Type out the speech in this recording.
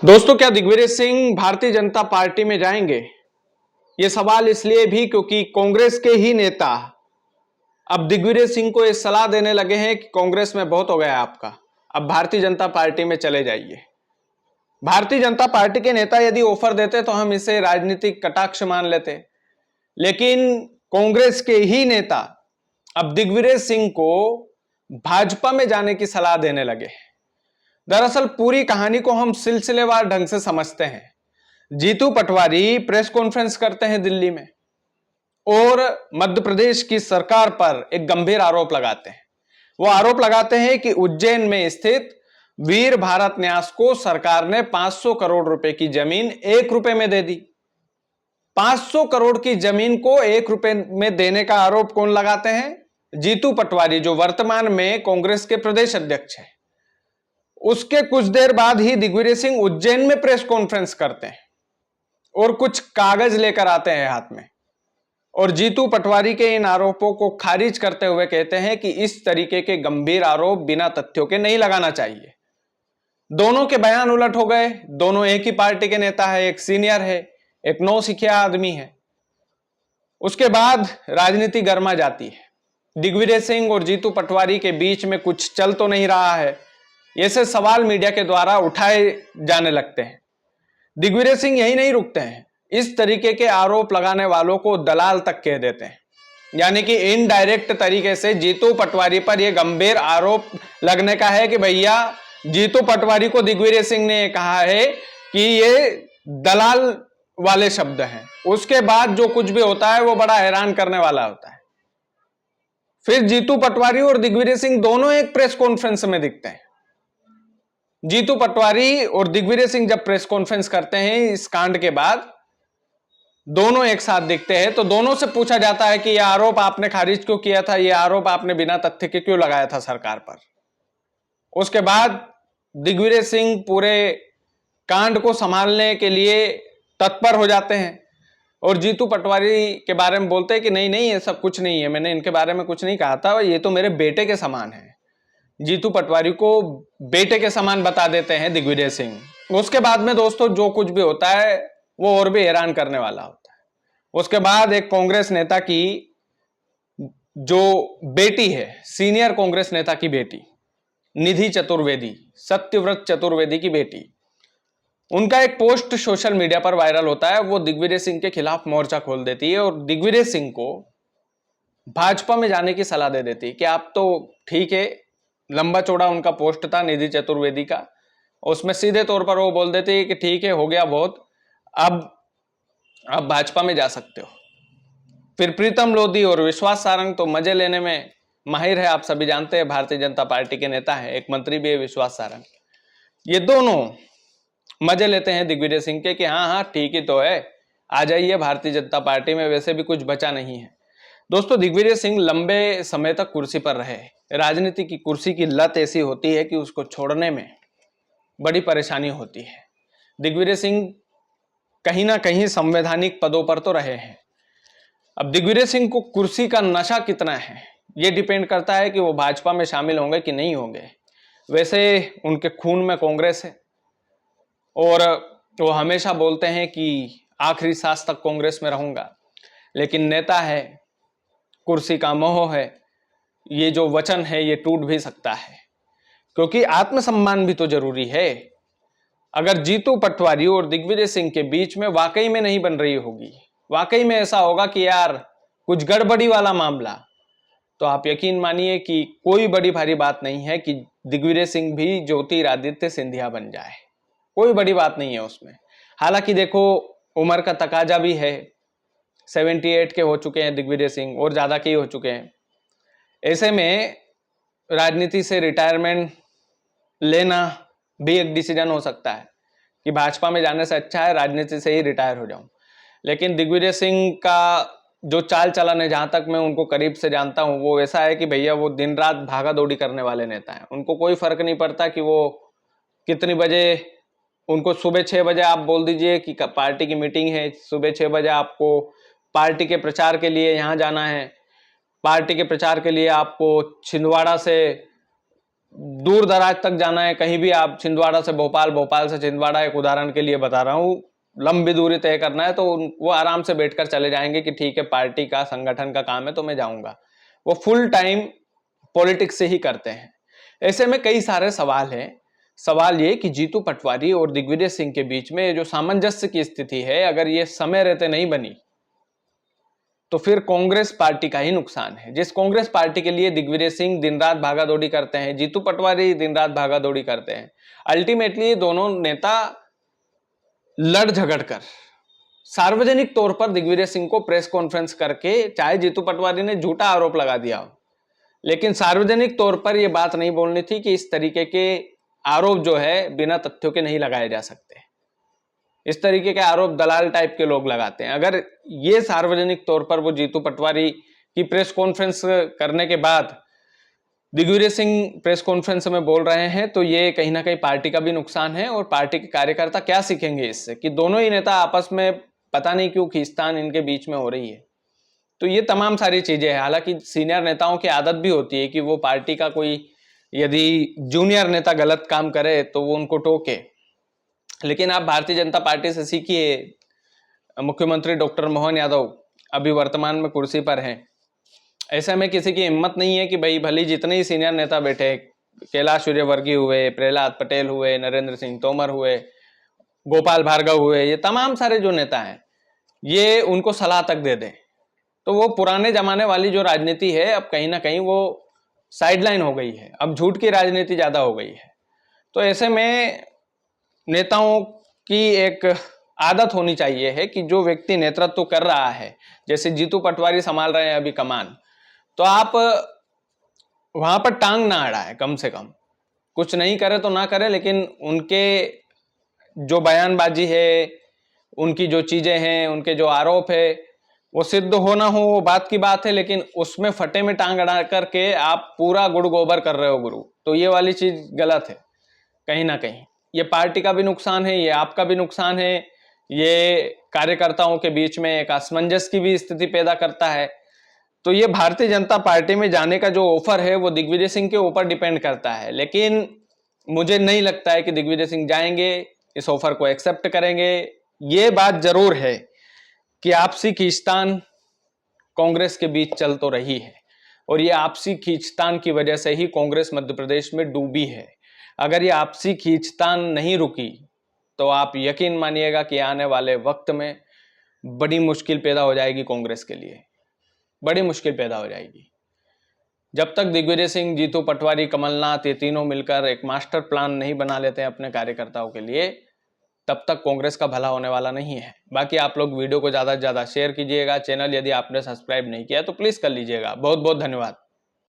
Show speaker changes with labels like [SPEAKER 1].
[SPEAKER 1] दोस्तों, क्या दिग्विजय सिंह भारतीय जनता पार्टी में जाएंगे? यह सवाल इसलिए भी क्योंकि कांग्रेस के ही नेता अब दिग्विजय सिंह को यह सलाह देने लगे हैं कि कांग्रेस में बहुत हो गया आपका, अब भारतीय जनता पार्टी में चले जाइए। भारतीय जनता पार्टी के नेता यदि ऑफर देते तो हम इसे राजनीतिक कटाक्ष मान लेते, लेकिन कांग्रेस के ही नेता अब दिग्विजय सिंह को भाजपा में जाने की सलाह देने लगे। दरअसल पूरी कहानी को हम सिलसिलेवार ढंग से समझते हैं। जीतू पटवारी प्रेस कॉन्फ्रेंस करते हैं दिल्ली में और मध्य प्रदेश की सरकार पर एक गंभीर आरोप लगाते हैं। वो आरोप लगाते हैं कि उज्जैन में स्थित वीर भारत न्यास को सरकार ने 500 करोड़ रुपए की जमीन 1 रुपए में दे दी। 500 करोड़ की जमीन को 1 रुपए में देने का आरोप कौन लगाते हैं? जीतू पटवारी, जो वर्तमान में कांग्रेस के प्रदेश अध्यक्ष हैं। उसके कुछ देर बाद ही दिग्विजय सिंह उज्जैन में प्रेस कॉन्फ्रेंस करते हैं और कुछ कागज लेकर आते हैं हाथ में, और जीतू पटवारी के इन आरोपों को खारिज करते हुए कहते हैं कि इस तरीके के गंभीर आरोप बिना तथ्यों के नहीं लगाना चाहिए। दोनों के बयान उलट हो गए। दोनों एक ही पार्टी के नेता है, एक सीनियर है, एक नौसिखिया आदमी है। उसके बाद राजनीति गर्मा जाती है। दिग्विजय सिंह और जीतू पटवारी के बीच में कुछ चल तो नहीं रहा है, ऐसे सवाल मीडिया के द्वारा उठाए जाने लगते हैं। दिग्विजय सिंह यही नहीं रुकते हैं, इस तरीके के आरोप लगाने वालों को दलाल तक कह देते हैं। यानी कि इनडायरेक्ट तरीके से जीतू पटवारी पर यह गंभीर आरोप लगने का है कि भैया जीतू पटवारी को दिग्विजय सिंह ने कहा है कि ये दलाल वाले शब्द हैं। उसके बाद जो कुछ भी होता है वो बड़ा हैरान करने वाला होता है। फिर जीतू पटवारी और दिग्विजय सिंह दोनों एक प्रेस कॉन्फ्रेंस में दिखते हैं। जीतू पटवारी और दिग्विजय सिंह जब प्रेस कॉन्फ्रेंस करते हैं इस कांड के बाद, दोनों एक साथ दिखते हैं, तो दोनों से पूछा जाता है कि यह आरोप आपने खारिज क्यों किया था, यह आरोप आपने बिना तथ्य के क्यों लगाया था सरकार पर। उसके बाद दिग्विजय सिंह पूरे कांड को संभालने के लिए तत्पर हो जाते हैं और जीतू पटवारी के बारे में बोलते हैं कि नहीं नहीं, ऐसा कुछ नहीं है, मैंने इनके बारे में कुछ नहीं कहा था, ये तो मेरे बेटे के समान है। जीतू पटवारी को बेटे के समान बता देते हैं दिग्विजय सिंह। उसके बाद में दोस्तों जो कुछ भी होता है वो और भी हैरान करने वाला होता है। उसके बाद एक कांग्रेस नेता की जो बेटी है, सीनियर कांग्रेस नेता की बेटी निधि चतुर्वेदी, सत्यव्रत चतुर्वेदी की बेटी, उनका एक पोस्ट सोशल मीडिया पर वायरल होता है। वो दिग्विजय सिंह के खिलाफ मोर्चा खोल देती है और दिग्विजय सिंह को भाजपा में जाने की सलाह दे देती है कि आप तो ठीक है, लंबा चौड़ा उनका पोस्ट था निधि चतुर्वेदी का, उसमें सीधे तौर पर वो बोल देते हैं कि ठीक है, हो गया बहुत, अब आप भाजपा में जा सकते हो। फिर प्रीतम लोधी और विश्वास सारंग तो मजे लेने में माहिर है, आप सभी जानते हैं, भारतीय जनता पार्टी के नेता है, एक मंत्री भी है विश्वास सारंग। ये दोनों मजे लेते हैं दिग्विजय सिंह के कि हाँ हाँ ठीक ही तो है, आ जाइए भारतीय जनता पार्टी में, वैसे भी कुछ बचा नहीं है। दोस्तों, दिग्विजय सिंह लंबे समय तक कुर्सी पर रहे। राजनीति की कुर्सी की लत ऐसी होती है कि उसको छोड़ने में बड़ी परेशानी होती है। दिग्विजय सिंह कहीं ना कहीं संवैधानिक पदों पर तो रहे हैं। अब दिग्विजय सिंह को कुर्सी का नशा कितना है यह डिपेंड करता है कि वो भाजपा में शामिल होंगे कि नहीं होंगे। वैसे उनके खून में कांग्रेस है और वो हमेशा बोलते हैं कि आखिरी सांस तक कांग्रेस में रहूंगा, लेकिन नेता है, कुर्सी का मोह है, ये जो वचन है ये टूट भी सकता है, क्योंकि आत्मसम्मान भी तो जरूरी है। अगर जीतू पटवारी और दिग्विजय सिंह के बीच में वाकई में नहीं बन रही होगी, वाकई में ऐसा होगा कि यार कुछ गड़बड़ी वाला मामला, तो आप यकीन मानिए कि कोई बड़ी भारी बात नहीं है कि दिग्विजय सिंह भी ज्योतिरादित्य सिंधिया बन जाए। कोई बड़ी बात नहीं है उसमें। हालांकि देखो, उम्र का तकाजा भी है, 78 के हो चुके हैं दिग्विजय सिंह, और ज्यादा के ही हो चुके हैं। ऐसे में राजनीति से रिटायरमेंट लेना भी एक डिसीजन हो सकता है कि भाजपा में जाने से अच्छा है राजनीति से ही रिटायर हो जाऊं। लेकिन दिग्विजय सिंह का जो चाल चलन है, जहां तक मैं उनको करीब से जानता हूं, वो ऐसा है कि भैया वो दिन रात भागा दौड़ी करने वाले नेता हैं। उनको कोई फर्क नहीं पड़ता कि वो कितनी बजे, उनको सुबह 6 बजे आप बोल दीजिए कि पार्टी की मीटिंग है, सुबह 6 बजे आपको पार्टी के प्रचार के लिए यहाँ जाना है, पार्टी के प्रचार के लिए आपको छिंदवाड़ा से दूर दराज तक जाना है, कहीं भी आप छिंदवाड़ा से भोपाल, भोपाल से छिंदवाड़ा, एक उदाहरण के लिए बता रहा हूं, लंबी दूरी तय करना है तो वो आराम से बैठकर चले जाएंगे कि ठीक है पार्टी का संगठन का काम है तो मैं जाऊंगा। वो फुल टाइम पॉलिटिक्स से ही करते हैं। ऐसे में कई सारे सवाल हैं। सवाल ये कि जीतू पटवारी और दिग्विजय सिंह के बीच में जो सामंजस्य की स्थिति है, अगर ये समय रहते नहीं बनी तो फिर कांग्रेस पार्टी का ही नुकसान है। जिस कांग्रेस पार्टी के लिए दिग्विजय सिंह दिन रात भागा दौड़ी करते हैं, जीतू पटवारी दिन रात भागा दौड़ी करते हैं, अल्टीमेटली दोनों नेता लड़ झगड़ कर सार्वजनिक तौर पर दिग्विजय सिंह को प्रेस कॉन्फ्रेंस करके, चाहे जीतू पटवारी ने झूठा आरोप लगा दिया हो, लेकिन सार्वजनिक तौर पर यह बात नहीं बोलनी थी कि इस तरीके के आरोप जो है बिना तथ्यों के नहीं लगाए जा सकते। इस तरीके के आरोप दलाल टाइप के लोग लगाते हैं। अगर ये सार्वजनिक तौर पर वो जीतू पटवारी की प्रेस कॉन्फ्रेंस करने के बाद दिग्विजय सिंह प्रेस कॉन्फ्रेंस में बोल रहे हैं तो ये कहीं ना कहीं पार्टी का भी नुकसान है। और पार्टी के कार्यकर्ता क्या सीखेंगे इससे कि दोनों ही नेता आपस में पता नहीं क्यों खींचतान इनके बीच में हो रही है। तो ये तमाम सारी चीजें हैं। हालांकि सीनियर नेताओं की आदत भी होती है कि वो पार्टी का कोई यदि जूनियर नेता गलत काम करे तो वो उनको टोके, लेकिन आप भारतीय जनता पार्टी से सीखिए। मुख्यमंत्री डॉक्टर मोहन यादव अभी वर्तमान में कुर्सी पर हैं। ऐसे में किसी की हिम्मत नहीं है कि भाई भले जितने ही सीनियर नेता बैठे, कैलाश सूर्यवर्गीय हुए, प्रहलाद पटेल हुए, नरेंद्र सिंह तोमर हुए, गोपाल भार्गव हुए, ये तमाम सारे जो नेता हैं ये उनको सलाह तक दे दें। तो वो पुराने जमाने वाली जो राजनीति है अब कहीं ना कहीं वो साइडलाइन हो गई है। अब झूठ की राजनीति ज्यादा हो गई है। तो ऐसे में नेताओं की एक आदत होनी चाहिए है कि जो व्यक्ति नेतृत्व कर रहा है, जैसे जीतू पटवारी संभाल रहे हैं अभी कमान, तो आप वहां पर टांग ना अड़ाए, कम से कम कुछ नहीं करे तो ना करे, लेकिन उनके जो बयानबाजी है, उनकी जो चीजें हैं, उनके जो आरोप है वो सिद्ध हो ना हो वो बात की बात है, लेकिन उसमें फटे में टांग अड़ा करके आप पूरा गुड़ गोबर कर रहे हो गुरु, तो ये वाली चीज गलत है। कहीं ना कहीं ये पार्टी का भी नुकसान है, ये आपका भी नुकसान है, ये कार्यकर्ताओं के बीच में एक असमंजस की भी स्थिति पैदा करता है। तो ये भारतीय जनता पार्टी में जाने का जो ऑफर है वो दिग्विजय सिंह के ऊपर डिपेंड करता है, लेकिन मुझे नहीं लगता है कि दिग्विजय सिंह जाएंगे, इस ऑफर को एक्सेप्ट करेंगे। ये बात जरूर है कि आपसी खींचतान कांग्रेस के बीच चल तो रही है, और ये आपसी खींचतान की वजह से ही कांग्रेस मध्य प्रदेश में डूबी है। अगर ये आपसी खींचतान नहीं रुकी तो आप यकीन मानिएगा कि आने वाले वक्त में बड़ी मुश्किल पैदा हो जाएगी कांग्रेस के लिए, बड़ी मुश्किल पैदा हो जाएगी। जब तक दिग्विजय सिंह, जीतू पटवारी, कमलनाथ ये तीनों मिलकर एक मास्टर प्लान नहीं बना लेते हैं अपने कार्यकर्ताओं के लिए, तब तक कांग्रेस का भला होने वाला नहीं है। बाकी आप लोग वीडियो को ज़्यादा से ज़्यादा शेयर कीजिएगा। चैनल यदि आपने सब्सक्राइब नहीं किया तो प्लीज़ कर लीजिएगा। बहुत बहुत धन्यवाद।